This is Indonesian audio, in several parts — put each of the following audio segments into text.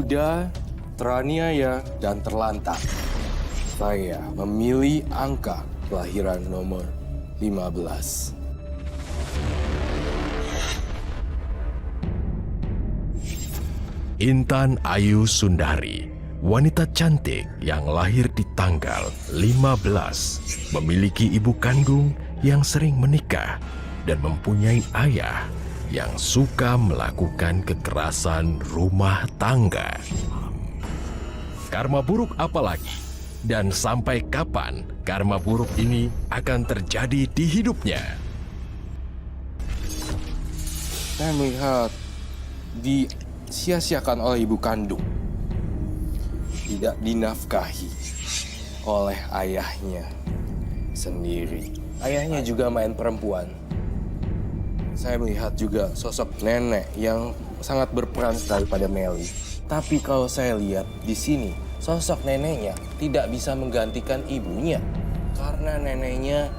muda, teraniaya, dan terlantar. Saya memilih angka kelahiran nomor 15. Intan Ayu Sundari, wanita cantik yang lahir di tanggal 15, memiliki ibu kandung yang sering menikah dan mempunyai ayah yang suka melakukan kekerasan rumah tangga. Karma buruk apalagi? Dan sampai kapan karma buruk ini akan terjadi di hidupnya? Saya melihat disia-siakan oleh ibu kandung. Tidak dinafkahi oleh ayahnya sendiri. Ayahnya juga main perempuan. Saya melihat juga sosok nenek yang sangat berperan sekali pada Melly. Tapi kalau saya lihat di sini, sosok neneknya tidak bisa menggantikan ibunya. Karena neneknya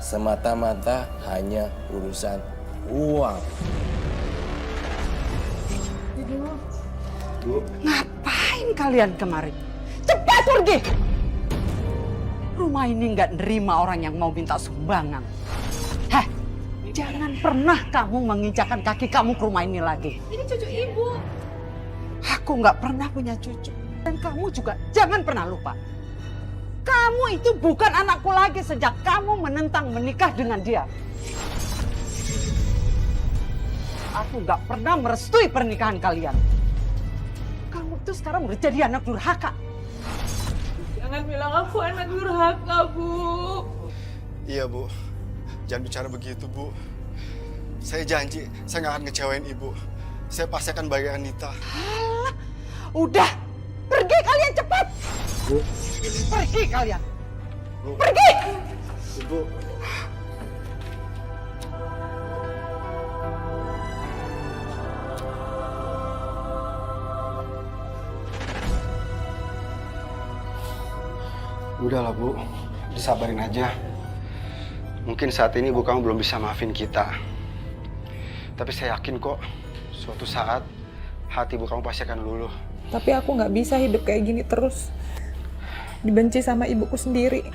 semata-mata hanya urusan uang. Ngapain kalian kemari? Cepat pergi! Rumah ini nggak nerima orang yang mau minta sumbangan. Heh, jangan pernah kamu menginjakan kaki kamu ke rumah ini lagi. Ini cucu ibu. Aku nggak pernah punya cucu. Dan kamu juga jangan pernah lupa. Kamu itu bukan anakku lagi sejak kamu menentang menikah dengan dia. Aku nggak pernah merestui pernikahan kalian. Kamu tuh sekarang udah jadi anak durhaka. Jangan bilang aku anak durhaka, Bu. Iya, Bu. Jangan bicara begitu, Bu. Saya janji, saya nggak akan ngecewain Ibu. Saya pasti akan bahagiakan Nita. Alah, udah. Pergi kalian cepat. Bu. Pergi kalian. Bu. Pergi. Ibu. Udahlah, Bu. Disabarin aja. Mungkin saat ini ibu kamu belum bisa maafin kita. Tapi saya yakin kok, suatu saat hati ibu kamu pasti akan luluh. Tapi aku nggak bisa hidup kayak gini terus. Dibenci sama ibuku sendiri.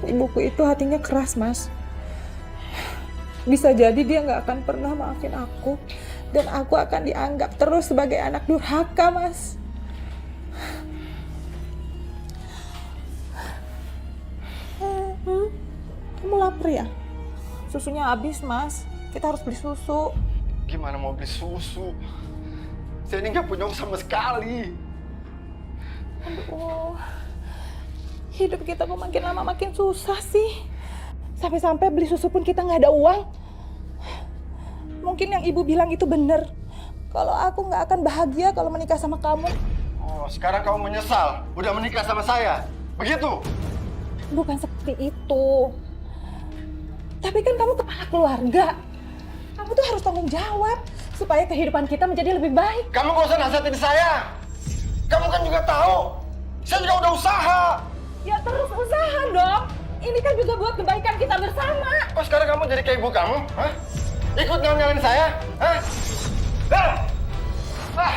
Ibuku itu hatinya keras, Mas. Bisa jadi dia nggak akan pernah maafin aku. Dan aku akan dianggap terus sebagai anak durhaka, Mas. Kamu lapar ya? Susunya habis, Mas. Kita harus beli susu. Gimana mau beli susu? Saya ini nggak punya uang sama sekali. Aduh, hidup kita kok makin lama makin susah sih. Sampai-sampai beli susu pun kita nggak ada uang. Mungkin yang ibu bilang itu bener. Kalau aku nggak akan bahagia kalau menikah sama kamu. Oh, sekarang kamu menyesal udah menikah sama saya? Begitu? Bukan seperti itu. Tapi kan kamu kepala keluarga. Kamu tuh harus tanggung jawab supaya kehidupan kita menjadi lebih baik. Kamu gak usah nasihatin saya. Kamu kan juga tahu, saya juga udah usaha. Ya terus usaha dong. Ini kan juga buat kebaikan kita bersama. Kok sekarang kamu jadi kayak ibu kamu? Hah? Ikut nyalin saya? Hah? Ah!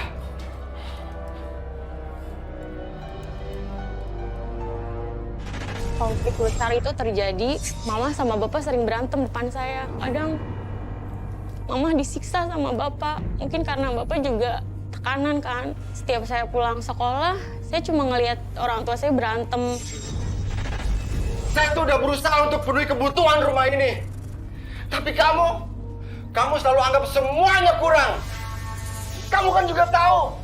Konflik besar itu terjadi, Mama sama Bapak sering berantem depan saya. Kadang Mama disiksa sama Bapak, mungkin karena Bapak juga tekanan kan. Setiap saya pulang sekolah, saya cuma ngelihat orang tua saya berantem. Saya tuh udah berusaha untuk penuhi kebutuhan rumah ini. Tapi kamu selalu anggap semuanya kurang. Kamu kan juga tahu,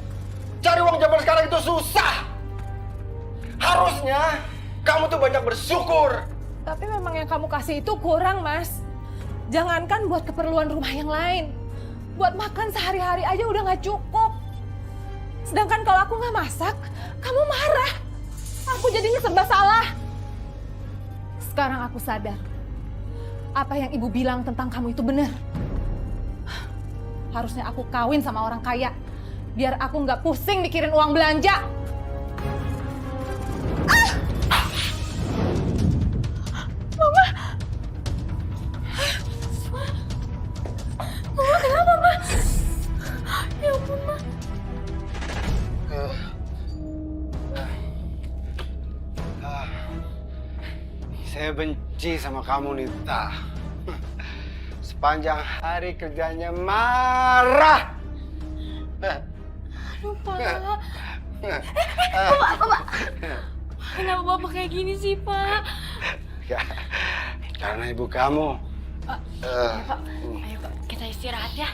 cari uang zaman sekarang itu susah. Harusnya kamu tuh banyak bersyukur. Tapi memang yang kamu kasih itu kurang, Mas. Jangankan buat keperluan rumah yang lain. Buat makan sehari-hari aja udah nggak cukup. Sedangkan kalau aku nggak masak, kamu marah. Aku jadinya serba salah. Sekarang aku sadar. Apa yang ibu bilang tentang kamu itu benar. Harusnya aku kawin sama orang kaya. Biar aku nggak pusing mikirin uang belanja. Mama kenapa, Ma? Ya ampun, Ma. Saya benci sama kamu, Nita. Sepanjang hari kerjanya marah. Aduh, Pak. Pak. Kenapa Bapak kayak gini sih, Pak? Ya, karena ibu kamu. Pak, ayo Pak, kita istirahat ya.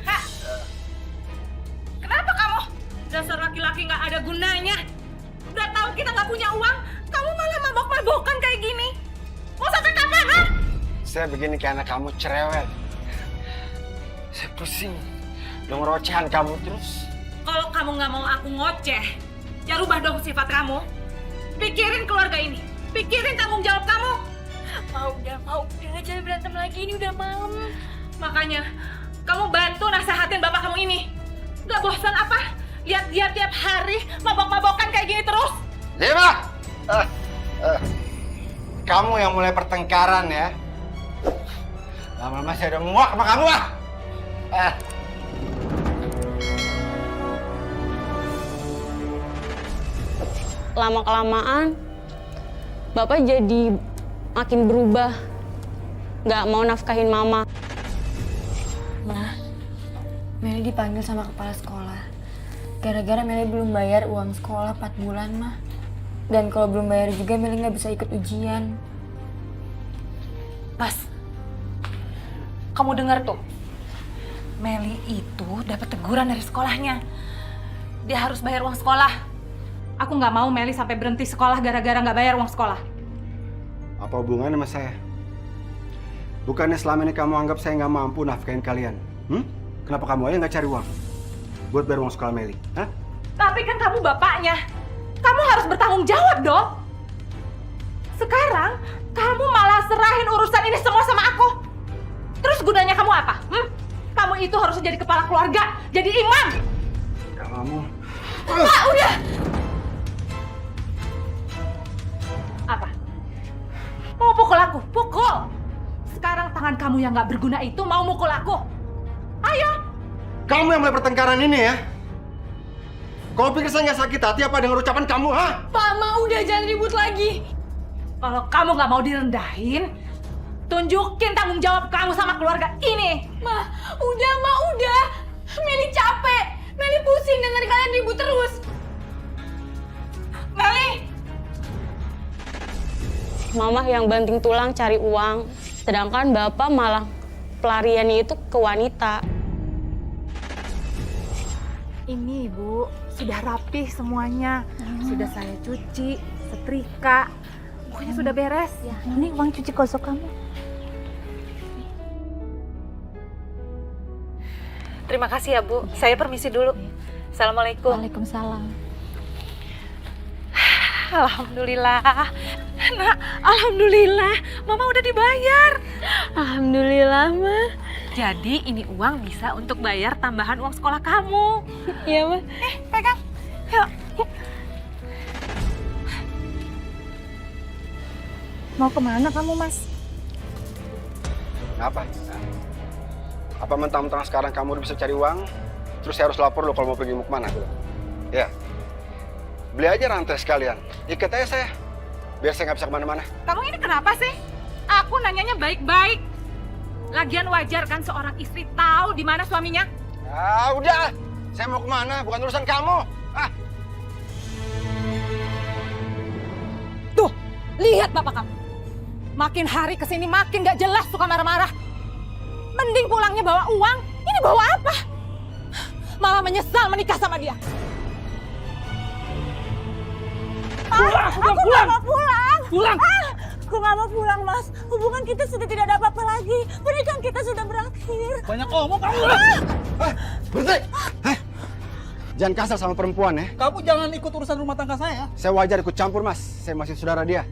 Kak, kenapa kamu? Dasar laki-laki nggak ada gunanya. Udah tahu kita nggak punya uang, kamu malah mabok-mabokan kayak gini. Mau sampai kapan, ha? Saya begini karena kamu cerewet. Saya pusing denger ocehan kamu terus. Kalau kamu nggak mau aku ngoceh, ya rubah dong sifat kamu. Pikirin keluarga ini, pikirin tanggung jawab kamu. Mau udah jangan berantem lagi, ini udah malam. Makanya, kamu bantu nasehatin bapak kamu ini. Gak bosan apa? Lihat dia tiap hari mabok-mabokan kayak gini terus. Lima! Kamu yang mulai pertengkaran ya. Lama-lama saya udah muak sama kamu ah. Lama-kelamaan, Bapak jadi makin berubah. Nggak mau nafkahin Mama. Ma, Meli dipanggil sama kepala sekolah. Gara-gara Meli belum bayar uang sekolah 4 bulan, Ma. Dan kalau belum bayar juga Meli nggak bisa ikut ujian. Pas, kamu dengar tuh. Meli itu dapat teguran dari sekolahnya. Dia harus bayar uang sekolah. Aku nggak mau Meli sampai berhenti sekolah gara-gara nggak bayar uang sekolah. Apa hubungannya sama saya? Bukannya selama ini kamu anggap saya nggak mampu nafkahin kalian? Kenapa kamu aja nggak cari uang buat bayar uang sekolah Meli? Hah? Tapi kan kamu bapaknya. Kamu harus bertanggung jawab dong. Sekarang, kamu malah serahin urusan ini semua sama aku. Terus gunanya kamu apa? Kamu itu harus jadi kepala keluarga, jadi imam. Kamu... Pak, udah! Apa? Mau pukul aku? Pukul! Sekarang tangan kamu yang nggak berguna itu mau mukul aku. Ayo! Kamu yang mulai pertengkaran ini ya? Kau pikir saya nggak sakit hati apa dengan ucapan kamu, ha? Pak, Ma, udah jangan ribut lagi. Kalau kamu nggak mau direndahin, tunjukin tanggung jawab kamu sama keluarga ini. Ma, udah. Meli capek. Meli pusing denger kalian ribut terus. Meli! Mama yang banting tulang cari uang, sedangkan Bapak malah pelariannya itu ke wanita. Ini Ibu, sudah rapih semuanya. Sudah saya cuci, setrika. Pokoknya sudah beres. Ya. Ini uang cuci kosong kamu. Terima kasih ya Bu. Saya permisi dulu. Assalamualaikum. Waalaikumsalam. Alhamdulillah. Nak, alhamdulillah. Mama udah dibayar. Alhamdulillah, Ma. Jadi ini uang bisa untuk bayar tambahan uang sekolah kamu. Iya, Ma. Pegang. Yuk. Mau kemana kamu, Mas? Kenapa? Apa mentang-mentang sekarang kamu udah bisa cari uang, terus saya harus lapor lo kalau mau pergi mau kemana? Ya, beli aja rantai sekalian, ikat aja saya, biar saya nggak bisa kemana-mana. Kamu ini kenapa sih? Aku nanyanya baik-baik. Lagian wajar kan seorang istri tahu di mana suaminya? Ah, udah, saya mau kemana, bukan urusan kamu. Ah. Tuh, lihat bapak kamu. Makin hari kesini makin gak jelas suka marah-marah. Mending pulangnya bawa uang, ini bawa apa? Malah menyesal menikah sama dia. Pulang, aku gak mau pulang. Pulang! Aku gak mau pulang, Mas. Hubungan kita sudah tidak ada apa-apa lagi. Pernikahan kita sudah berakhir. Banyak omong kamu. Berhenti! Jangan kasar sama perempuan ya. Kamu jangan ikut urusan rumah tangga saya. Saya wajar ikut campur, Mas. Saya masih saudara dia.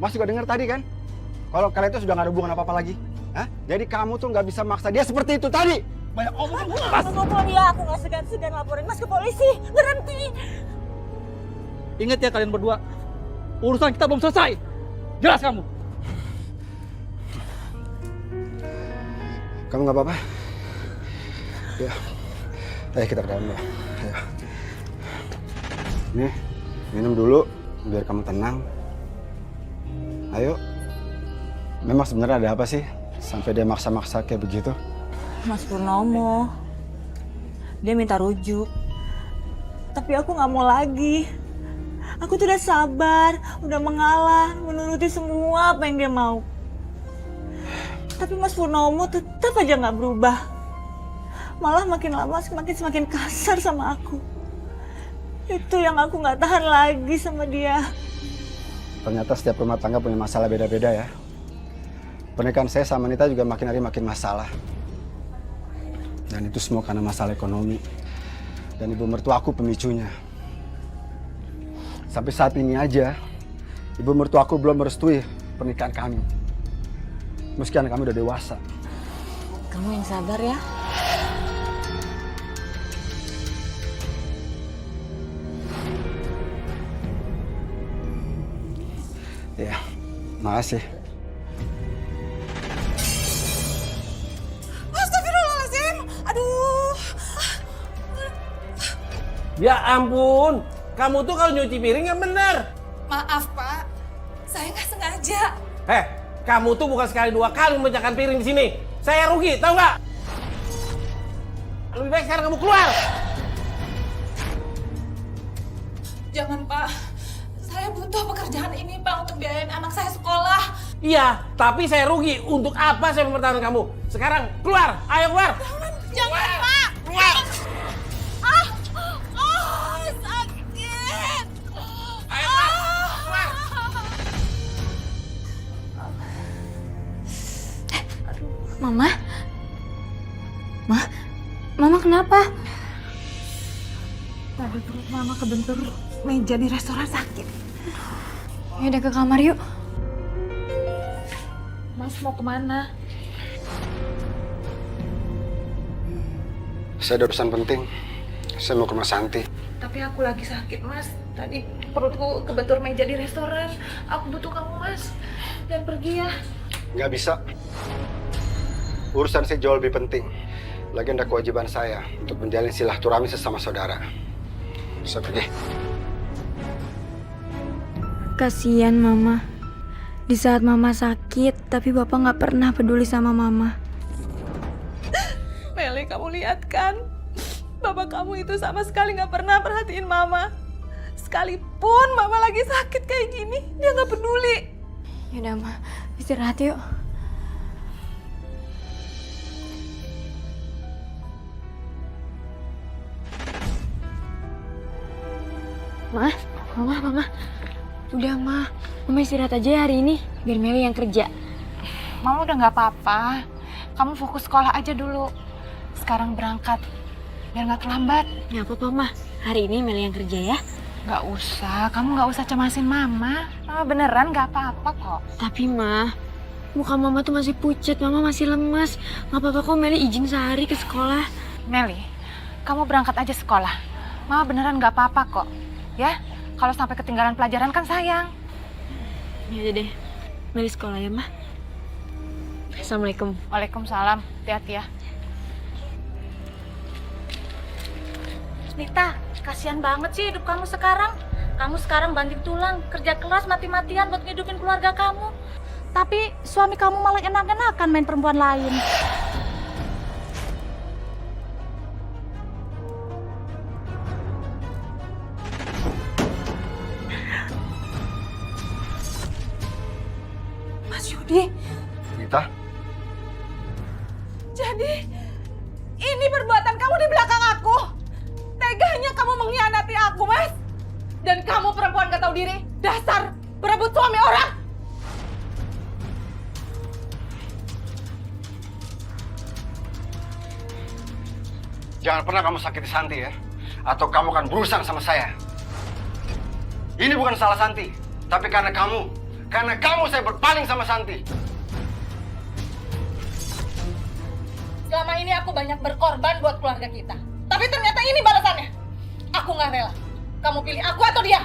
Mas juga dengar tadi kan? Kalau kalian itu sudah gak ada hubungan apa-apa lagi. Hah? Jadi kamu tuh nggak bisa maksa dia seperti itu tadi. Banyak omong kamu. Mas, mau pulang ya. Aku gak segan-segan laporin Mas ke polisi. Berhenti. Ingat ya kalian berdua. Urusan kita belum selesai. Jelas kamu. Kamu nggak apa-apa? Ya. Ayo kita ke dalam ya. Ayo. Nih, minum dulu biar kamu tenang. Ayo, memang sebenarnya ada apa sih sampai dia maksa-maksa kayak begitu? Mas Purnomo, dia minta rujuk. Tapi aku nggak mau lagi. Aku tuh udah sabar, udah mengalah, menuruti semua apa yang dia mau. Tapi Mas Purnomo tetap aja nggak berubah. Malah makin lama semakin kasar sama aku. Itu yang aku nggak tahan lagi sama dia. Ternyata setiap rumah tangga punya masalah beda-beda ya. Pernikahan saya sama Nita juga makin hari makin masalah. Dan itu semua karena masalah ekonomi. Dan ibu mertua aku pemicunya. Sampai saat ini aja, ibu mertua aku belum merestui pernikahan kami. Meski anak kami udah dewasa. Kamu yang sabar ya. Ya, makasih. Astagfirullahaladzim. Aduh. Ya ampun, kamu tuh kalau nyuci piring yang bener. Maaf, Pak. Saya nggak sengaja. Kamu tuh bukan sekali dua kali memecahkan piring di sini. Saya rugi, tahu nggak? Lebih baik sekarang kamu keluar. Jangan, Pak. Saya butuh pekerjaan ini, Pak, untuk biayain anak saya sekolah. Iya, tapi saya rugi. Untuk apa saya mempertahankan kamu? Sekarang keluar, ayo keluar. Jangan, Pak. Keluar. Sakit. Ayo keluar. Mama? Mama kenapa? Tadi perut Mama kebentur meja di restoran sakit. Ya udah ke kamar yuk. Mas mau kemana? Saya ada urusan penting. Saya mau ke rumah Santi. Tapi aku lagi sakit, Mas. Tadi perutku kebentur meja di restoran. Aku butuh kamu, Mas. Jangan pergi ya. Nggak bisa. Urusan saya jauh lebih penting. Lagi ada kewajiban saya untuk menjalin silaturahmi sesama saudara. Saya pergi. Kasian Mama. Di saat Mama sakit, tapi Bapak nggak pernah peduli sama Mama. Meli, kamu lihat kan? Bapak kamu itu sama sekali nggak pernah perhatiin Mama. Sekalipun Mama lagi sakit kayak gini, dia nggak peduli. Yaudah Ma, istirahat yuk. Mama. Udah Mama istirahat aja ya hari ini, biar Meli yang kerja. Mama udah nggak apa-apa. Kamu fokus sekolah aja dulu. Sekarang berangkat, biar nggak terlambat. Nggak apa-apa Ma, hari ini Meli yang kerja ya. Nggak usah, kamu nggak usah cemasin Mama. Mama beneran nggak apa-apa kok. Tapi Ma, muka Mama tuh masih pucat, Mama masih lemas. Nggak apa-apa kok Meli izin sehari ke sekolah. Meli, kamu berangkat aja sekolah. Mama beneran nggak apa-apa kok. Ya, kalau sampai ketinggalan pelajaran kan sayang. Ya udah deh, Meli sekolah ya Ma. Assalamualaikum. Waalaikumsalam, hati-hati ya. Nita, kasihan banget sih hidup kamu sekarang. Kamu sekarang banting tulang, kerja keras mati-matian buat ngidupin keluarga kamu. Tapi suami kamu malah enak-enakan main perempuan lain. Mas Yudi, Nita? jadi ini perbuatan kamu di belakang aku. Teganya kamu mengkhianati aku, Mas. Dan kamu perempuan gak tahu diri, dasar berebut suami orang. Jangan pernah kamu sakiti Santi ya. Atau kamu akan berurusan sama saya. Ini bukan salah Santi. Tapi karena kamu. Karena kamu saya berpaling sama Santi. Selama ini aku banyak berkorban buat keluarga kita. Tapi ternyata ini balasannya. Aku gak rela. Kamu pilih aku atau dia?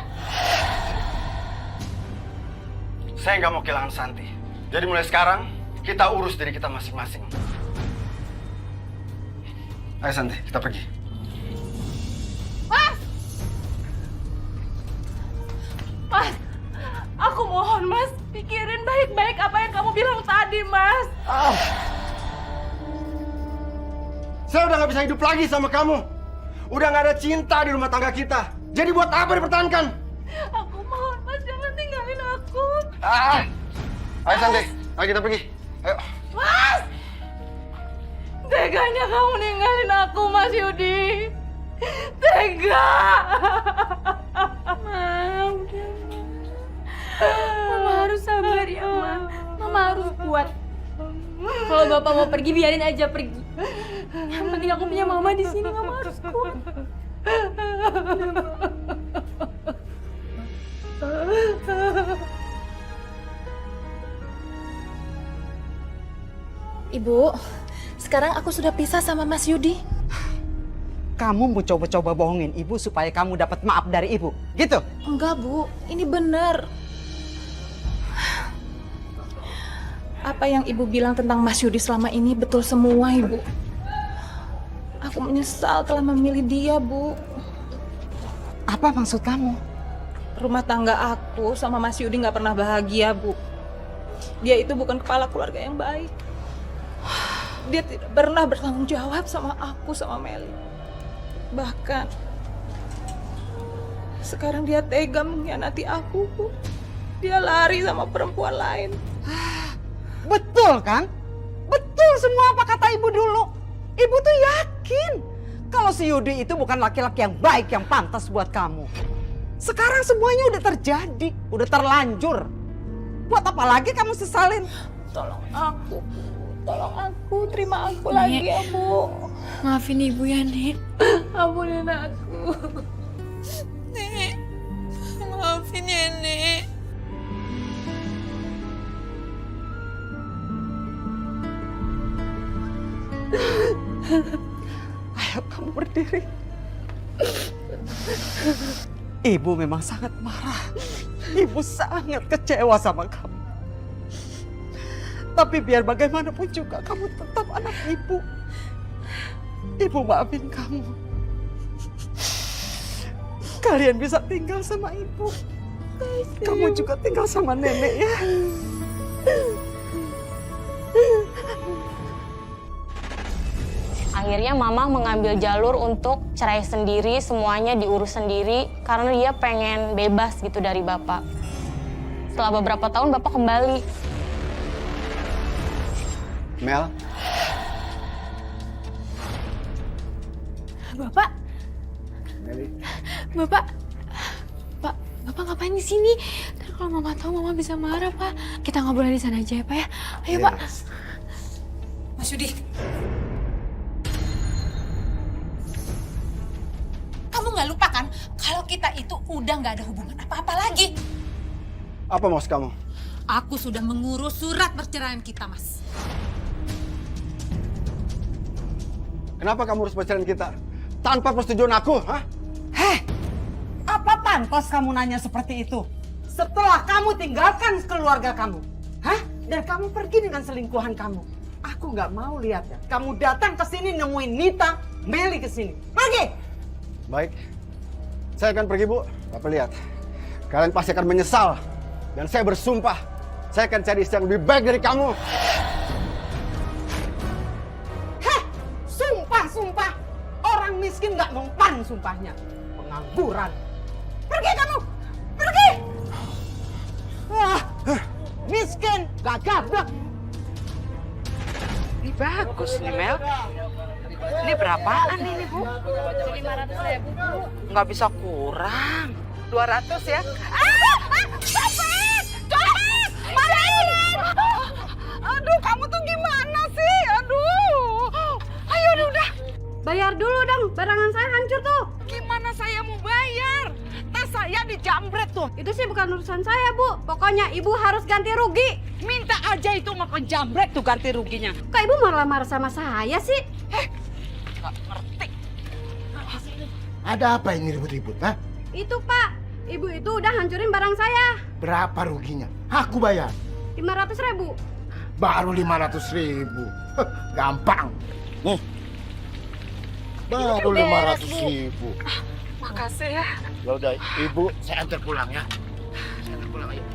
Saya nggak mau kehilangan Santi. Jadi mulai sekarang, kita urus diri kita masing-masing. Ayo Santi, kita pergi. Mas! Mas! Aku mohon, Mas. Pikirin terjadi, Mas. Saya udah nggak bisa hidup lagi sama kamu. Udah nggak ada cinta di rumah tangga kita. Jadi buat apa dipertahankan? Aku mohon, Mas, jangan tinggalin aku. Ayo Santi, ayo kita pergi. Ayo. Mas! Teganya kamu ninggalin aku, Mas Yudi. Tega! Ma, udah. Mama harus sabar ya, Ma. Mama harus kuat. Kalau Bapak mau pergi, biarin aja pergi. Yang penting aku punya Mama di sini, Mama harus kuat. Ibu, sekarang aku sudah pisah sama Mas Yudi. Kamu mau coba-coba bohongin ibu supaya kamu dapat maaf dari ibu, gitu? Enggak, Bu. Ini benar. Apa yang Ibu bilang tentang Mas Yudi selama ini betul semua, Ibu. Aku menyesal telah memilih dia, Bu. Apa maksud kamu? Rumah tangga aku sama Mas Yudi nggak pernah bahagia, Bu. Dia itu bukan kepala keluarga yang baik. Dia tidak pernah bertanggung jawab sama aku, sama Meli. Bahkan sekarang dia tega mengkhianati aku, Bu. Dia lari sama perempuan lain. Betul kan? Betul semua apa kata ibu dulu. Ibu tuh yakin kalau si Yudi itu bukan laki-laki yang baik, yang pantas buat kamu. Sekarang semuanya udah terjadi, udah terlanjur. Buat apa lagi kamu sesalin? Tolong aku, Bu. Tolong aku, terima aku lagi ya, Bu. Maafin Ibu ya, Nek. Ampunin aku. Nek, maafin ya, Nek. Ayo kamu berdiri. Ibu memang sangat marah. Ibu sangat kecewa sama kamu. Tapi biar bagaimanapun juga kamu tetap anak ibu. Ibu maafin kamu. Kalian bisa tinggal sama ibu. Kamu juga tinggal sama nenek ya. Akhirnya Mama mengambil jalur untuk cerai sendiri, semuanya diurus sendiri karena dia pengen bebas gitu dari Bapak. Setelah beberapa tahun Bapak kembali. Mel, Bapak, Bapak ngapain di sini? Ntar kalau Mama tahu Mama bisa marah, Pak. Kita ngobrol di sana aja ya, Pak ya. Ayo, Pak. Mas Yudi. Kamu nggak lupa kan kalau kita itu udah nggak ada hubungan apa-apa lagi? Apa maksud kamu? Aku sudah mengurus surat perceraian kita, Mas. Kenapa kamu harus pacaran kita? Tanpa persetujuan aku, hah? Heh, apa pantas kamu nanya seperti itu? Setelah kamu tinggalkan keluarga kamu, hah? Dan kamu pergi dengan selingkuhan kamu. Aku nggak mau lihat ya. Kamu datang ke sini nemuin Nita, Meli ke sini. Pergi! Baik, saya akan pergi, Bu. Bapak lihat, kalian pasti akan menyesal. Dan saya bersumpah, saya akan cari istri yang lebih baik dari kamu. Heh, sumpah. Orang miskin nggak mempan sumpahnya. Pengangguran. Pergi kamu! Pergi! Wah, miskin, gak gablek. Ini bagus nih, Mel. Ini berapaan ini, Bu? 500.000, Bu. Nggak bisa kurang. 200 ya? Aduh, kamu tuh gimana sih? Aduh. Ayo, udah. Bayar dulu dong, barangan saya hancur tuh. Gimana saya mau bayar? Tas saya dijambret tuh. Itu sih bukan urusan saya, Bu. Pokoknya Ibu harus ganti rugi. Minta aja itu sama penjambret tuh ganti ruginya. Kok Ibu marah-marah sama saya sih? Nggak ngerti. ada apa ini ribut-ribut, ha? Itu, Pak. Ibu itu udah hancurin barang saya. Berapa ruginya? Aku bayar. 500.000. Baru 500.000. Gampang. Nih. Baru 500.000. Makasih ya. Ya udah, Ibu, saya antar pulang ya. Saya antar pulang, ayo.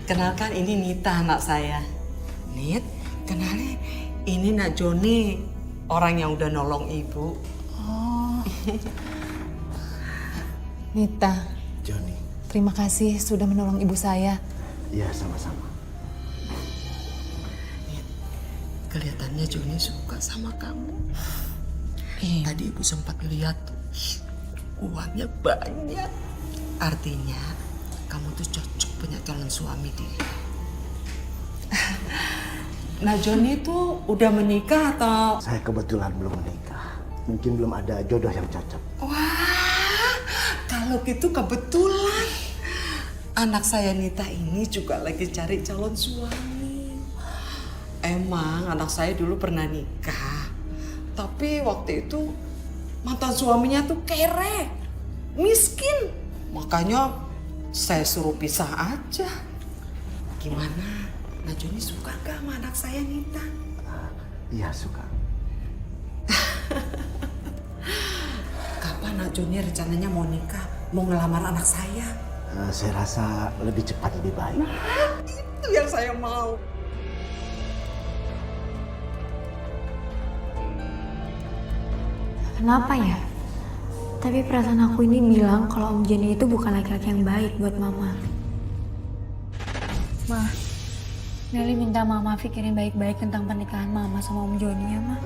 Kenalkan ini Nita anak saya. Nit, kenalin ini Nak Joni, orang yang udah nolong ibu. Oh. Nita. Joni. Terima kasih sudah menolong ibu saya. Iya, sama-sama. Kelihatannya Joni suka sama kamu. Tadi ibu sempat lihat uangnya banyak. Artinya kamu tuh cocok punya calon suami dia. Nah Joni tuh udah menikah atau? Saya kebetulan belum menikah. Mungkin belum ada jodoh yang cocok. Wah, kalau gitu kebetulan. Anak saya Nita ini juga lagi cari calon suami. Emang anak saya dulu pernah nikah. Tapi waktu itu mantan suaminya tuh kere, miskin. Makanya saya suruh pisah aja. Gimana? Najoni suka gak sama anak saya Nita? Iya, suka. Kapan Najoni rencananya mau nikah? Mau ngelamar anak saya? Saya rasa lebih cepat lebih baik. Nah, itu yang saya mau. Kenapa ya? Tapi perasaan aku ini bilang kalau Om Joni itu bukan laki-laki yang baik buat Mama. Ma, Meli minta Mama pikirin baik-baik tentang pernikahan Mama sama Om Joni ya, Ma.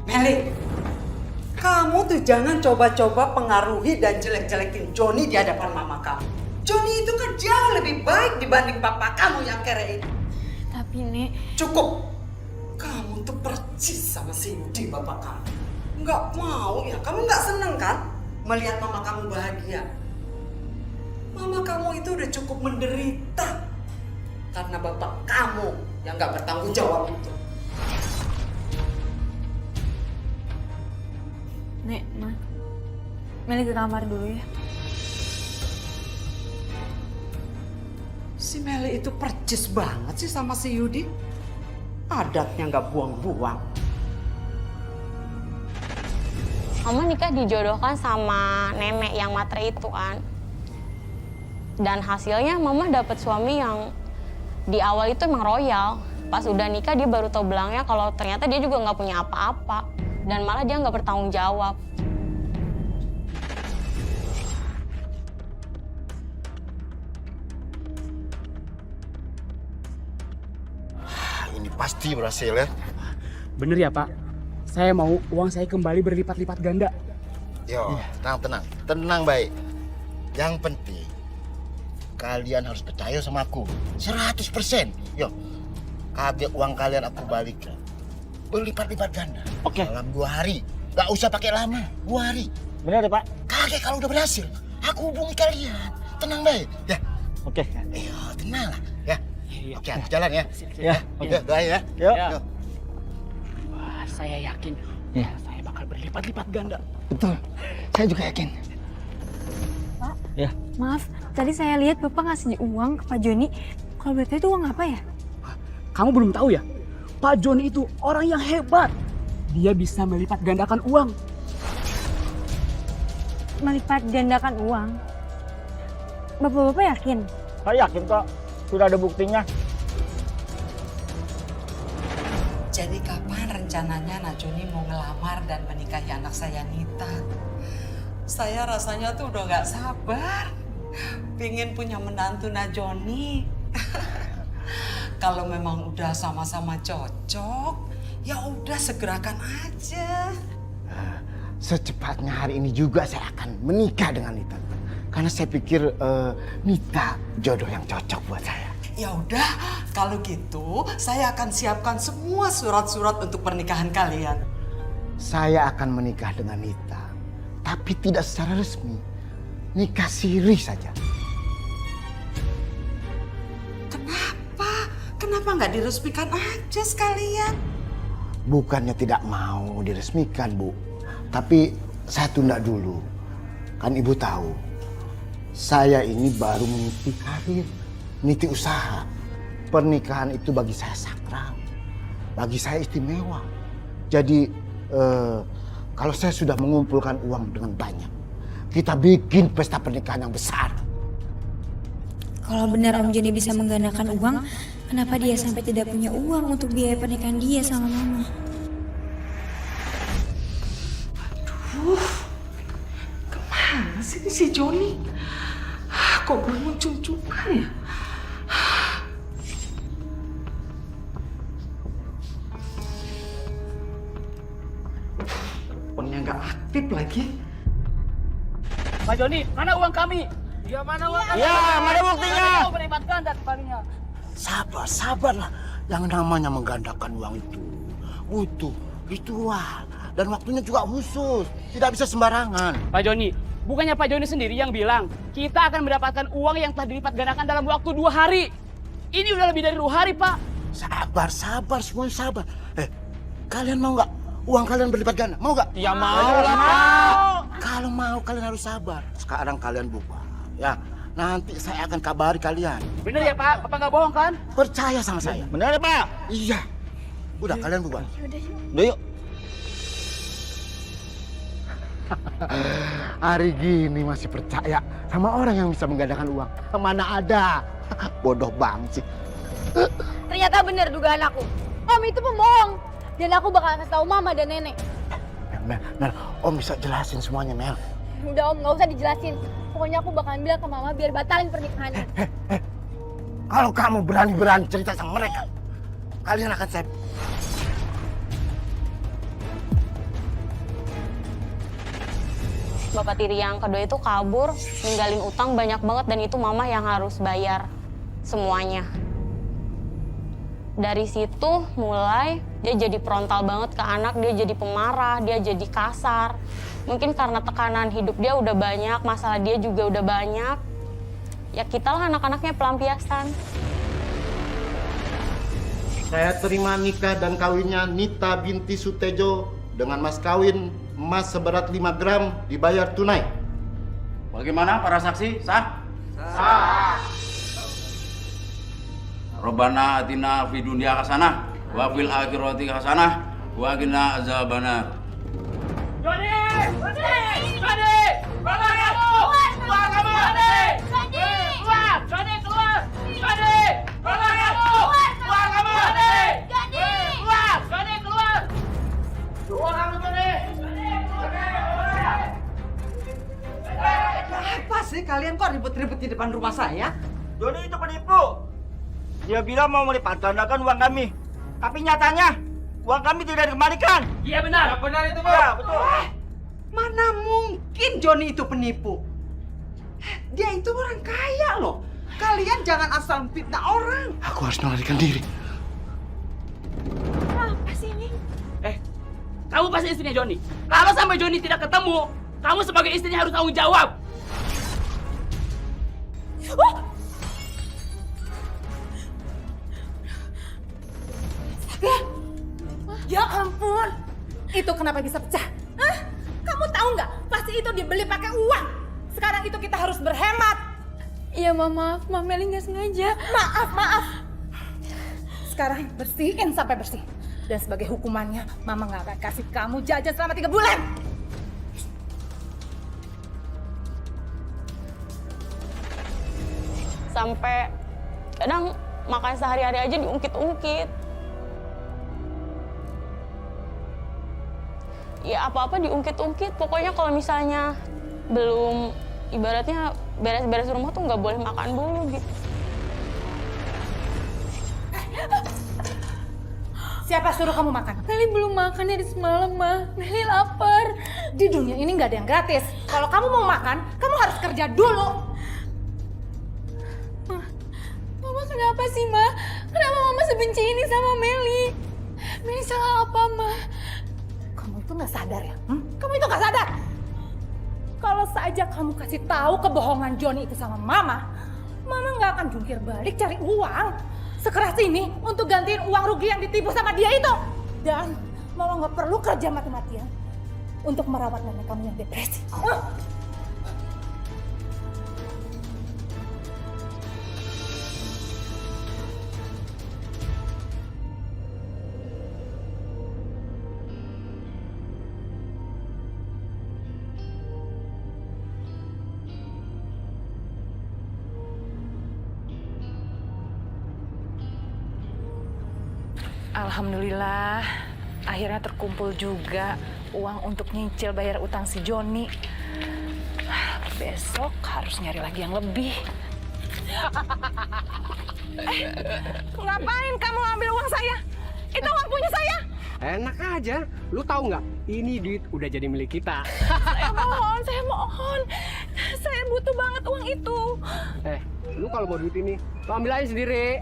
Meli, kamu tuh jangan coba-coba pengaruhi dan jelek-jelekin Joni di hadapan mama kamu. Joni itu kan jauh lebih baik dibanding papa kamu yang kere itu. Tapi, Nek... Cukup. Kamu tuh percis sama si Yudi bapak kamu. Nggak mau ya? Kamu nggak seneng kan melihat mama kamu bahagia? Mama kamu itu udah cukup menderita karena bapak kamu yang nggak bertanggung jawab itu. Nek, Ma. Meli ke kamar dulu ya. Si Meli itu percis banget sih sama si Yudi. Adatnya nggak buang-buang. Mama nikah dijodohkan sama nenek yang matre itu kan. Dan hasilnya Mama dapet suami yang di awal itu emang royal. Pas udah nikah dia baru tahu belangnya kalau ternyata dia juga nggak punya apa-apa. Dan malah dia nggak bertanggung jawab. Ini pasti berhasil ya. Bener ya Pak, saya mau uang saya kembali berlipat-lipat ganda. Yo, tenang. Tenang baik. Yang penting, kalian harus percaya sama aku. 100%. Yo, uang kalian aku balikan. Berlipat-lipat ganda. Oke. Dalam 2 hari. Gak usah pakai lama, 2 hari. Bener ya Pak? Kakek kalau udah berhasil, aku hubungi kalian. Tenang baik. Ya. Oke. Yo, tenang lah. Ya. Oke, aku jalan ya. Ya, Oke, doain ya. Yuk. Wah, saya yakin saya bakal berlipat-lipat ganda. Betul, saya juga yakin. Pak, Ya. maaf. Tadi saya lihat Bapak ngasih uang ke Pak Joni. Kalau berarti itu uang apa ya? Kamu belum tahu ya? Pak Joni itu orang yang hebat. Dia bisa melipat gandakan uang. Melipat gandakan uang? Bapak-bapak yakin? Saya yakin kok. Sudah ada buktinya. Jadi kapan rencananya Najoni mau ngelamar dan menikahi anak saya Nita? Saya rasanya tuh udah gak sabar. Pingin punya menantu Najoni. Kalau memang udah sama-sama cocok, ya udah segerakan aja. Secepatnya hari ini juga saya akan menikah dengan Nita. Karena saya pikir Nita jodoh yang cocok buat saya. Ya udah, kalau gitu saya akan siapkan semua surat-surat untuk pernikahan kalian. Saya akan menikah dengan Nita, tapi tidak secara resmi. Nikah siri saja. Kenapa nggak diresmikan aja sekalian? Bukannya tidak mau diresmikan, Bu. Tapi saya tunda dulu. Kan Ibu tahu, saya ini baru meniti karir, meniti usaha. Pernikahan itu bagi saya sakral, bagi saya istimewa. Jadi kalau saya sudah mengumpulkan uang dengan banyak, kita bikin pesta pernikahan yang besar. Kalau benar Om Joni bisa menggandakan uang, kenapa dia sampai tidak punya uang untuk biaya pernikahan dia sama Mama? Kemana sih ini si Joni? Kok belum muncul juga ya? Teleponnya nggak aktif lagi. Pak Joni, mana uang kami? Ya, mana uang kami? Ya, mana buktinya? Mau berhebat ganda kembalinya. Sabarlah. Yang namanya menggandakan uang itu butuh ritual dan waktunya juga khusus. Tidak bisa sembarangan. Pak Joni, bukannya Pak Joni sendiri yang bilang kita akan mendapatkan uang yang telah dilipat gandakan dalam waktu 2 hari. Ini udah lebih dari 2 hari, Pak. Sabar, semuanya sabar. Kalian mau nggak uang kalian berlipat ganda? Mau nggak? Ya mau lah, Pak. Kalau mau kalian harus sabar. Sekarang kalian buka, ya. Nanti saya akan kabari kalian. Bener ya, Pak? Bapak nggak bohong kan? Percaya sama saya. Bener ya, Pak? Iya. Udah, kalian buka. Udah yuk. Hari gini masih percaya sama orang yang bisa menggandakan uang. Mana ada. Bodoh banget sih. Ternyata benar dugaan aku. Om itu pembohong. Dan aku bakal kasih tahu Mama dan Nenek. Mel, Om bisa jelasin semuanya, Mel. Udah Om, nggak usah dijelasin. Pokoknya aku bakalan bilang ke Mama biar batalin pernikahannya. Kalau kamu berani cerita sama mereka, kalian akan saya... Bapak tiri yang kedua itu kabur, ninggalin utang banyak banget dan itu Mama yang harus bayar semuanya. Dari situ mulai dia jadi frontal banget ke anak, dia jadi pemarah, dia jadi kasar. Mungkin karena tekanan hidup dia udah banyak, masalah dia juga udah banyak. Ya kita lah anak-anaknya pelampiasan. Saya terima nikah dan kawinnya Nita binti Sutejo dengan mas kawin emas seberat 5 gram dibayar tunai. Bagaimana para saksi? Sah? Sah. Robbana atina fid dunya hasanah wa fil akhirati hasanah wa qina azabannar. Joni! Keluar kamu! Keluar kamu! Keluar! Joni, keluar! Joni! Keluar kamu! Keluar kamu! Keluar! Joni, keluar! Keluar kamu, Joni! Apa sih kalian kok ribut-ribut di depan rumah saya? Joni itu penipu. Dia bilang mau melipat gandakan uang kami. Tapi nyatanya uang kami tidak dikembalikan. Iya benar. Ya, benar itu, Pak. Ya, betul. Mana mungkin Joni itu penipu? Dia itu orang kaya loh. Kalian jangan asal fitnah orang. Aku harus melarikan diri. Apa sih ini? Kamu pasti istrinya Joni. Kalau sampai Joni tidak ketemu, kamu sebagai istrinya harus tanggung jawab. Ya ampun, itu kenapa bisa pecah? Hah? Kamu tahu nggak? Pasti itu dibeli pakai uang. Sekarang itu kita harus berhemat. Iya maaf, Mama Meli nggak sengaja. Maaf. Sekarang bersihin sampai bersih. Dan sebagai hukumannya, Mama nggak akan kasih kamu jajan selama 3 bulan. Sampai kadang makan sehari-hari aja diungkit-ungkit. Ya apa-apa diungkit-ungkit. Pokoknya kalau misalnya belum ibaratnya beres-beres rumah tuh nggak boleh makan dulu gitu. Siapa suruh kamu makan? Meli belum makan dari semalam, Ma. Meli lapar. Di dunia ini nggak ada yang gratis. Kalau kamu mau makan, kamu harus kerja dulu. Mama kenapa sih, Ma? Kenapa Mama sebenci ini sama Meli? Meli salah apa, Ma? Kamu itu nggak sadar ya? Kamu itu nggak sadar? Kalau saja kamu kasih tahu kebohongan Joni itu sama Mama, Mama nggak akan jungkir balik cari uang sekeras ini untuk gantiin uang rugi yang ditipu sama dia itu. Dan Mama nggak perlu kerja mati-matian untuk merawat nenek kamu yang depresi. Alhamdulillah, akhirnya terkumpul juga uang untuk nyicil bayar utang si Joni. Besok harus nyari lagi yang lebih. Ngapain kamu ambil uang saya? Itu uang punya saya. Enak aja. Lu tahu nggak? Ini duit udah jadi milik kita. Saya mohon. Saya butuh banget uang itu. Lu kalau mau duit ini, lu ambil aja sendiri.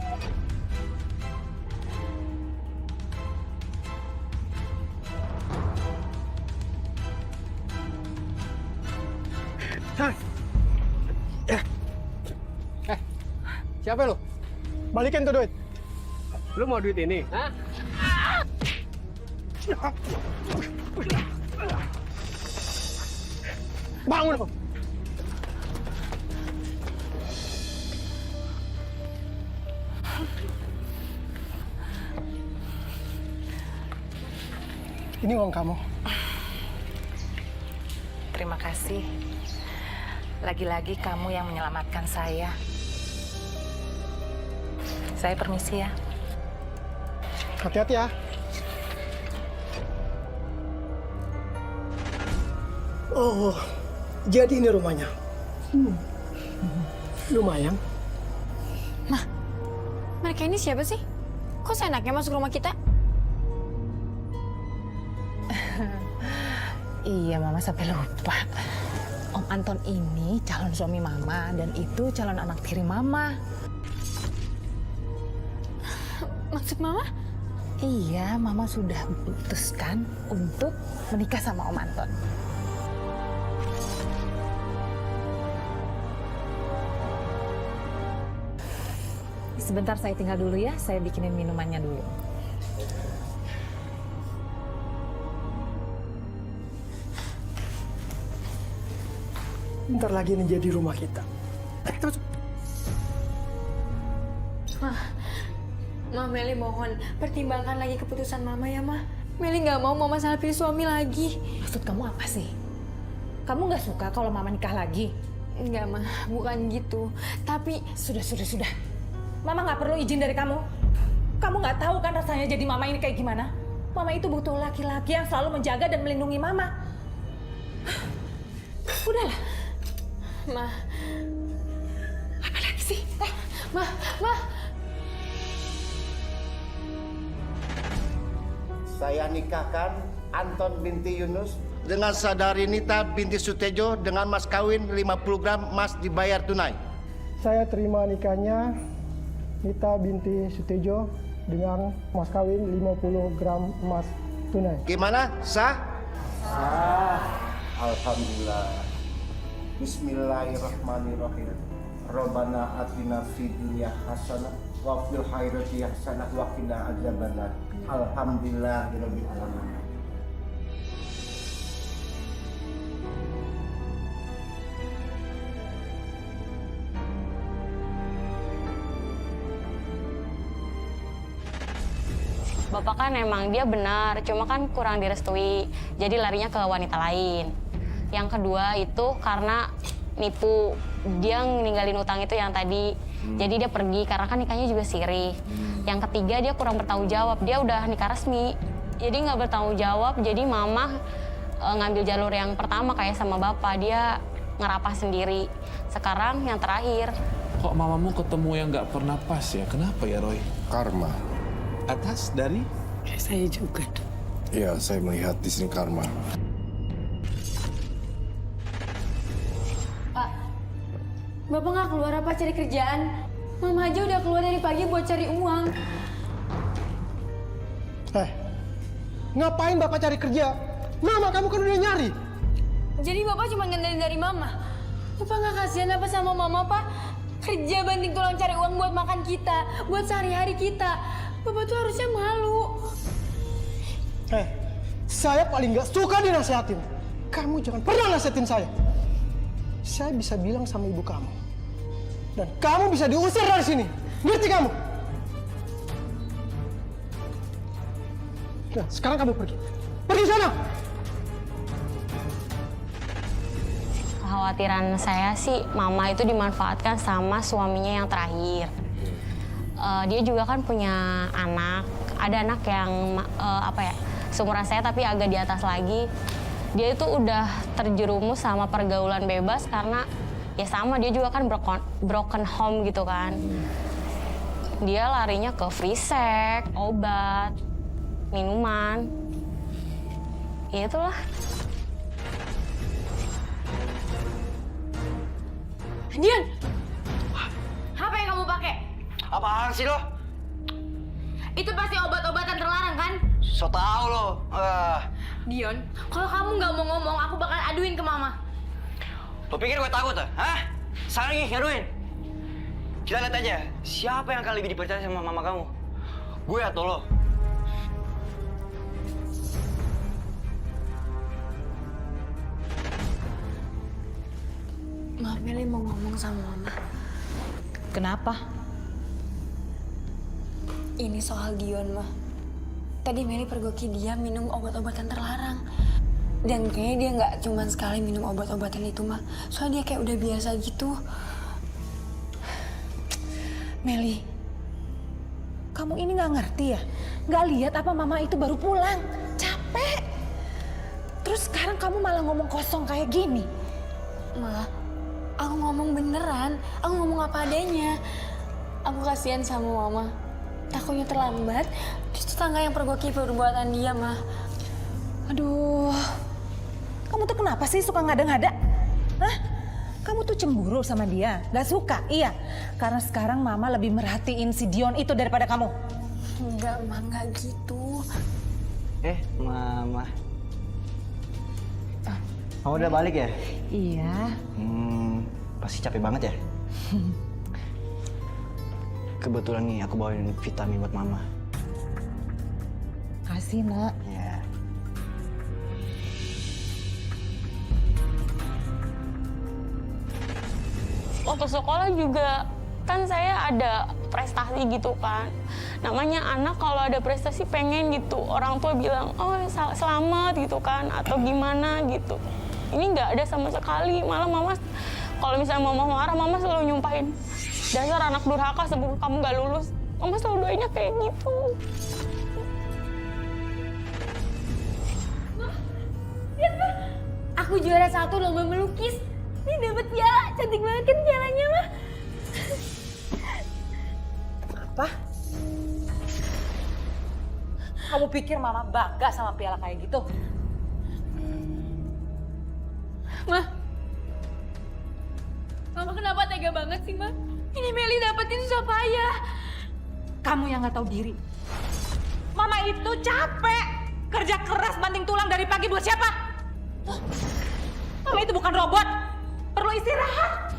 Siapa lu? Balikin tuh duit. Lu mau duit ini? Hah? Bangun lu. Ini uang kamu. Terima kasih. Lagi-lagi kamu yang menyelamatkan saya. Saya permisi ya. Hati-hati ya. Oh, jadi ini rumahnya. Lumayan. Mah, mereka ini siapa sih? Kok seenaknya masuk rumah kita? Iya, Mama sampai lupa. Om Anton ini calon suami Mama dan itu calon anak tiri Mama. Maksud Mama? Iya, Mama sudah memutuskan untuk menikah sama Om Anton. Sebentar saya tinggal dulu ya, saya bikinin minumannya dulu. Bentar lagi ini jadi rumah kita. Ma, Meli mohon, pertimbangkan lagi keputusan Mama ya, Ma. Meli nggak mau Mama salah pilih suami lagi. Maksud kamu apa sih? Kamu nggak suka kalau Mama nikah lagi? Enggak, Ma. Bukan gitu. Tapi... Sudah. Mama nggak perlu izin dari kamu. Kamu nggak tahu kan rasanya jadi Mama ini kayak gimana? Mama itu butuh laki-laki yang selalu menjaga dan melindungi Mama. Udahlah. Ma. Apa lagi sih? Ma. Saya nikahkan Anton binti Yunus dengan saudari Nita binti Sutejo dengan mas kawin 50 gram emas dibayar tunai. Saya terima nikahnya Nita binti Sutejo dengan mas kawin 50 gram emas tunai. Gimana? Sah? Sah. Alhamdulillah. Bismillahirrahmanirrahim. Rabbana atina fid dunya hasanah wa fil akhirati hasanah wa qina adzabannar. Alhamdulillahirabbil alamin. Bapak kan emang dia benar, cuma kan kurang direstui, jadi larinya ke wanita lain. Yang kedua itu karena nipu, dia ninggalin utang itu yang tadi, jadi dia pergi karena kan nikahnya juga siri. Yang ketiga dia kurang bertanggung jawab, dia udah nikah resmi, jadi nggak bertanggung jawab, jadi mama ngambil jalur yang pertama kayak sama bapak, dia ngerapah sendiri. Sekarang yang terakhir. Kok mamamu ketemu yang nggak pernah pas ya? Kenapa ya, Roy? Karma. Atas dari? Saya juga. Ya, saya melihat di sini karma. Pak, Bapak nggak keluar apa cari kerjaan? Mama aja udah keluar dari pagi buat cari uang. Ngapain Bapak cari kerja? Mama kamu kan udah nyari. Jadi Bapak cuma ngandelin dari Mama? Bapak nggak kasihan apa sama Mama, Pak? Kerja banting tulang cari uang buat makan kita, buat sehari-hari kita. Bapak tuh harusnya malu. Saya paling nggak suka dinasihatin. Kamu jangan pernah nasihatin saya. Saya bisa bilang sama ibu kamu. Dan kamu bisa diusir dari sini. Ngerti kamu? Nah, sekarang kamu pergi. Pergi sana! Kekhawatiran saya sih mama itu dimanfaatkan sama suaminya yang terakhir. Dia juga kan punya anak ada anak yang seumuran saya tapi agak di atas lagi. Dia itu udah terjerumus sama pergaulan bebas karena ya sama, dia juga kan broken home gitu kan. Dia larinya ke free sex, obat, minuman. Ya itulah. Dion, apa yang kamu pakai? Apaan sih lo? Itu pasti obat-obatan terlarang kan? So tau lo. Dion, kalau kamu nggak mau ngomong, aku bakal aduin ke mama. Lo pikir gue takut ah? Hah? Salah nih, ngaduin. Kita lihat aja, siapa yang akan lebih dipercaya sama mama kamu? Gue atau lo? Meli mau ngomong sama Mama. Kenapa? Ini soal Dion, Ma. Tadi Meli pergoki dia minum obat-obatan terlarang. Dan kayaknya dia nggak cuma sekali minum obat-obatan itu, Ma. Soalnya dia kayak udah biasa gitu. Meli, kamu ini nggak ngerti ya? Nggak lihat apa Mama itu baru pulang, capek. Terus sekarang kamu malah ngomong kosong kayak gini. Ma, aku ngomong beneran. Aku ngomong apa adanya. Aku kasihan sama Mama. Takutnya terlambat, terus tetangga yang pergoki perbuatan dia, Ma. Aduh, kamu tuh kenapa sih suka ngada-ngada? Hah? Kamu tuh cemburu sama dia? Gak suka? Iya, karena sekarang Mama lebih merhatiin si Dion itu daripada kamu. Enggak, Ma, enggak gitu. Mama. Kamu udah balik ya? Iya. Pasti capek banget ya? Kebetulan nih aku bawain vitamin buat Mama. Kasih, Nak. Ya. Waktu sekolah juga kan saya ada prestasi gitu kan. Namanya anak kalau ada prestasi pengen gitu. Orang tua bilang, oh selamat gitu kan. Atau gimana gitu. Ini nggak ada sama sekali. Malah Mama, kalau misalnya Mama marah, Mama selalu nyumpahin. Dasar anak durhaka sebelum kamu nggak lulus. Mama selalu doainnya kayak gitu. Lihat, Ma. Aku juara 1 lomba melukis. Ini dapat piala. Cantik banget kan pialanya, Ma? Apa? Kamu pikir Mama bangga sama piala kayak gitu? Ma, Mama kenapa tega banget sih, Ma? Ini Meli dapetin susah payah. Kamu yang nggak tahu diri. Mama itu capek. Kerja keras banting tulang dari pagi buat siapa? Mama itu bukan robot. Perlu istirahat.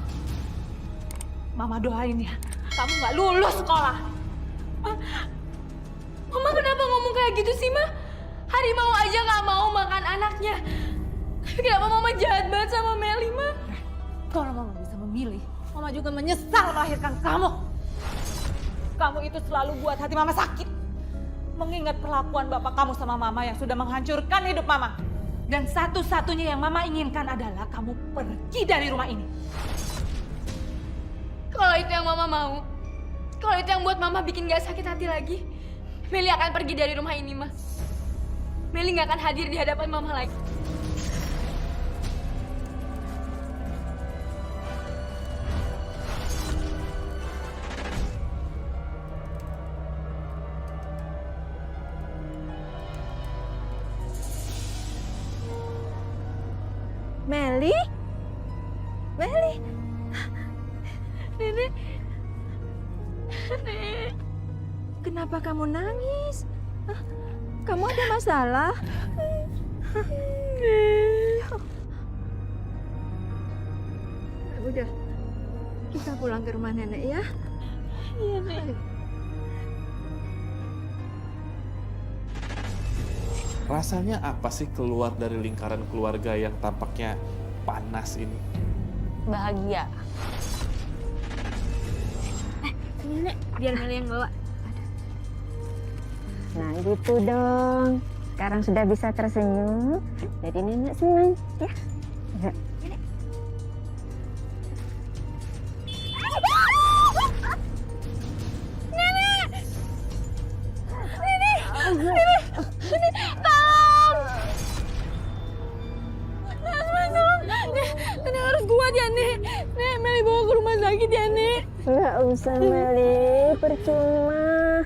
Mama doain ya, kamu nggak lulus sekolah. Mama kenapa ngomong kayak gitu sih, Ma? Harimau aja nggak mau makan anaknya. Tapi kenapa Mama jahat banget sama Meli, Ma? Kalau Mama bisa memilih, Mama juga menyesal melahirkan kamu. Kamu itu selalu buat hati Mama sakit. Mengingat perlakuan bapak kamu sama Mama yang sudah menghancurkan hidup Mama. Dan satu-satunya yang Mama inginkan adalah kamu pergi dari rumah ini. Kalau itu yang Mama mau, kalau itu yang buat Mama bikin gak sakit hati lagi, Meli akan pergi dari rumah ini, Ma. Meli gak akan hadir di hadapan Mama lagi. Meli? Meli? Nenek. Nenek. Kenapa kamu nangis? Hah? Kamu ada masalah? Udah, kita pulang ke rumah nenek ya. Iya, Nek. Rasanya apa sih keluar dari lingkaran keluarga yang tampaknya panas ini? Bahagia. Nenek, biar Meli yang bawa. Nah gitu dong. Sekarang sudah bisa tersenyum. Jadi nenek senang ya. Ya. Nenek! Nenek! usah Meli, percuma.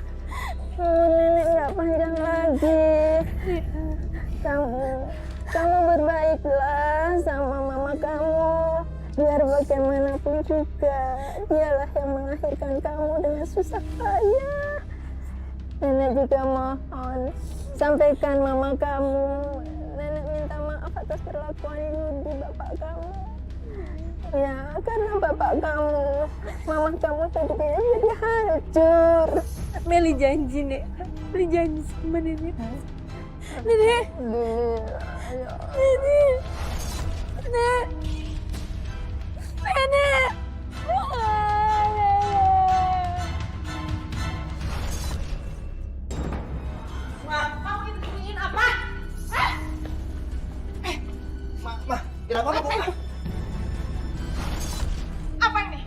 Nenek nggak panjang lagi. Kamu berbaiklah sama mama kamu. Biar bagaimanapun juga, dialah yang melahirkan kamu dengan susah payah. Nenek juga mohon, sampaikan mama kamu. Nenek minta maaf atas perlakuan Yudi, bapak kamu. Ya, karena bapak kamu, mama kamu hidupnya jadi hancur. Meli janji, Nek. Meli janji sama Nenek. Nenek. Nenek. Nenek. Nenek. Kamu itu ingin apa? Ma, kenapa kamu? Apa ini?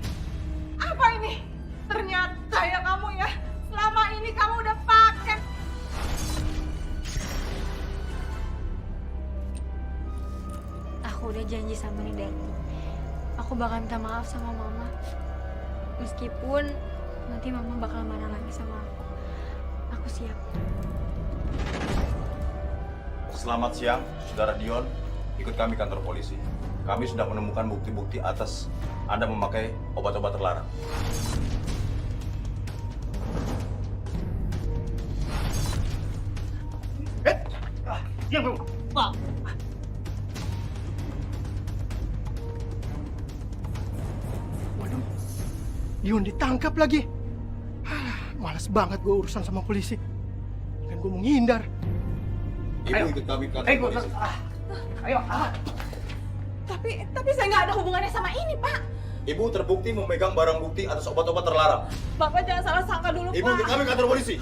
Apa ini? Ternyata ya kamu ya, selama ini kamu udah pakai. Aku udah janji sama Nidar. Aku bakal minta maaf sama mama. Meskipun nanti mama bakal marah lagi sama aku. Aku siap. Selamat siang, Saudara Dion. Ikut kami kantor polisi. Kami sudah menemukan bukti-bukti atas Anda memakai obat-obat terlarang. Diam kamu. Pak. Waduh, Dion ditangkap lagi. Malas banget gue urusan sama polisi. Kan gue menghindar. Ibu ikut kami kantor polisi. Ayo. Tapi saya nggak ada hubungannya sama ini, Pak. Ibu terbukti memegang barang bukti atas obat-obat terlarang. Bapak jangan salah sangka dulu, Ibu Pak. ikut kami kantor polisi.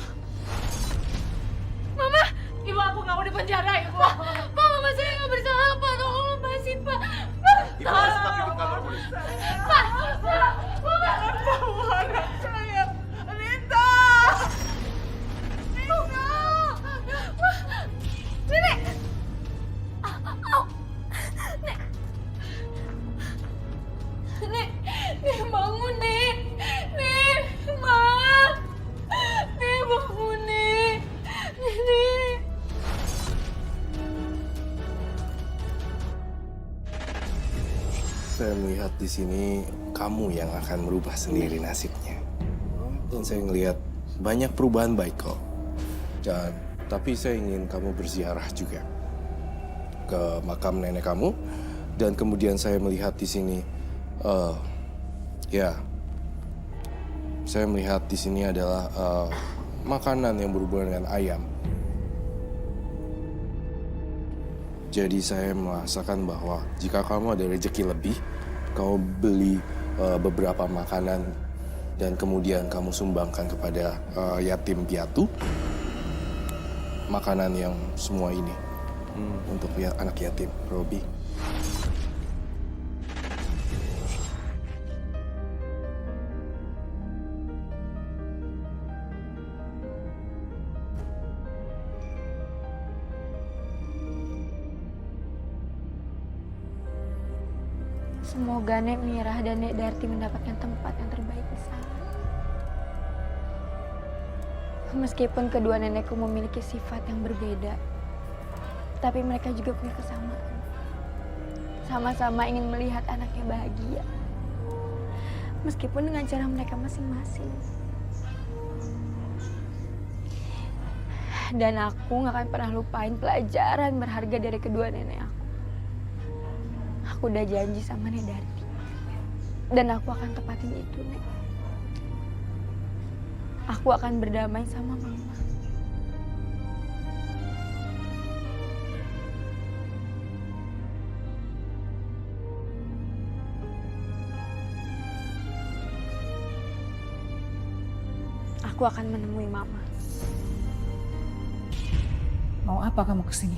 Mama, Ibu aku nggak mau dipenjara, Ibu. Mama, saya nggak bersalah, Pak. Tolong lepasin, Pak. Ibu harus tetap ikut kantor polisi. Pak, Mama, bawa anak saya. Rita! Nenek! Nek, Nek bangun, Nek. Nek, Ma. Nek bangun, Nek. Nek. Saya melihat di sini kamu yang akan merubah sendiri nasibnya. Dan saya melihat banyak perubahan baik kok. Tapi saya ingin kamu berziarah juga ke makam nenek kamu. Dan kemudian saya melihat di sini, saya melihat di sini adalah makanan yang berhubungan dengan ayam. Jadi saya merasakan bahwa jika kamu ada rezeki lebih, kamu beli beberapa makanan dan kemudian kamu sumbangkan kepada yatim piatu. Makanan yang semua ini untuk anak yatim, Robi. Semoga Nek Mirah dan Nek Darti mendapatkan tempat yang terbaik di sana. Meskipun kedua nenekku memiliki sifat yang berbeda, tapi mereka juga punya kesamaan. Sama-sama ingin melihat anaknya bahagia, meskipun dengan cara mereka masing-masing. Dan aku gak akan pernah lupain pelajaran berharga dari kedua nenek aku. Aku udah janji sama Nek Darti, dan aku akan tepatin itu, Nek. Aku akan berdamai sama Mama. Aku akan menemui Mama. Mau apa kamu kesini?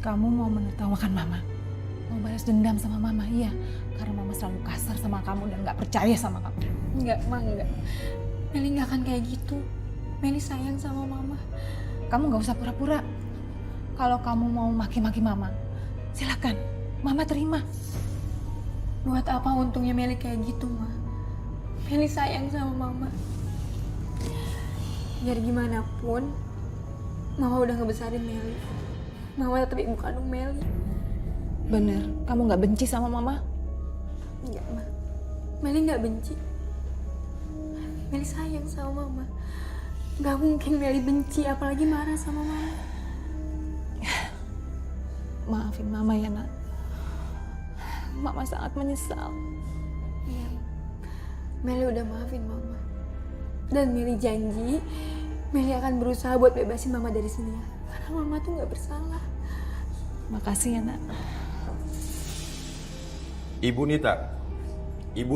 Kamu mau menertawakan Mama? Mau balas dendam sama Mama? Iya, karena Mama selalu kasar sama kamu dan gak percaya sama kamu. Enggak, Ma, enggak. Meli gak akan kayak gitu. Meli sayang sama Mama. Kamu gak usah pura-pura. Kalau kamu mau maki-maki Mama, silakan. Mama terima. Buat apa untungnya Meli kayak gitu, Ma? Meli sayang sama Mama. Biar gimana pun, Mama udah ngebesarin Meli. Mama tetap ibu kandung Meli. Bener, kamu nggak benci sama Mama? Enggak, Ma. Meli nggak benci. Meli sayang sama Mama. Gak mungkin Meli benci, apalagi marah sama Mama. Maafin Mama ya, Nak. Mama sangat menyesal. Iya, Meli udah maafin Mama. Dan Meli janji, Meli akan berusaha buat bebasin Mama dari sini ya. Karena Mama tuh gak bersalah. Makasih ya, Nak. Ibu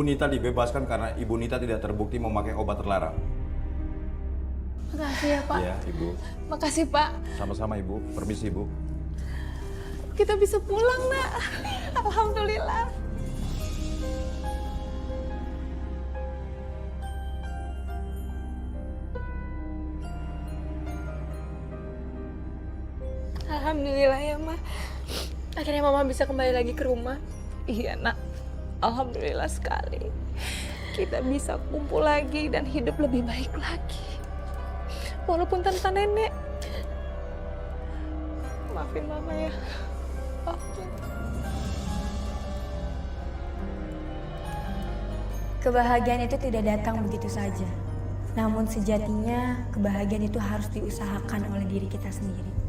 Nita dibebaskan karena Ibu Nita tidak terbukti memakai obat terlarang. Makasih ya, Pak. Iya, Ibu. Makasih, Pak. Sama-sama, Ibu. Permisi, Ibu. Kita bisa pulang, Nak. Alhamdulillah. Alhamdulillah ya, Ma. Akhirnya Mama bisa kembali lagi ke rumah. Iya, Nak. Alhamdulillah sekali. Kita bisa kumpul lagi dan hidup lebih baik lagi. Walaupun tanpa nenek. Maafin Mama ya. Maafin. Kebahagiaan itu tidak datang begitu saja. Namun sejatinya kebahagiaan itu harus diusahakan oleh diri kita sendiri.